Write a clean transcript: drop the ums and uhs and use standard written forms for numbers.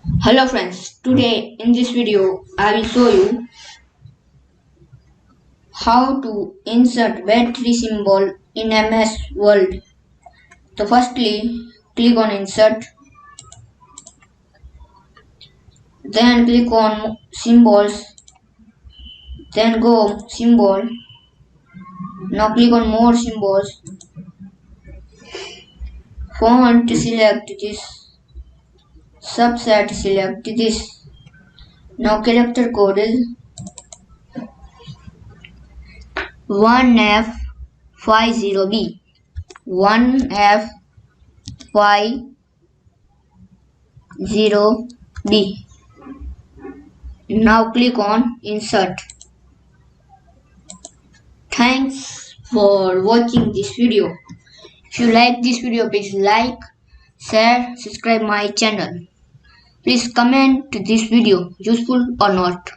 Hello friends, today in this video I will show you how to insert battery symbol in MS Word. So firstly click on insert, then click on symbols, then go symbol. Now click on more symbols, font select this, subset select this. Now character code is 1F50B. 1F50B. Now click on insert. Thanks for watching this video. If you like this video, please like, share, subscribe my channel. Please comment this video useful or not.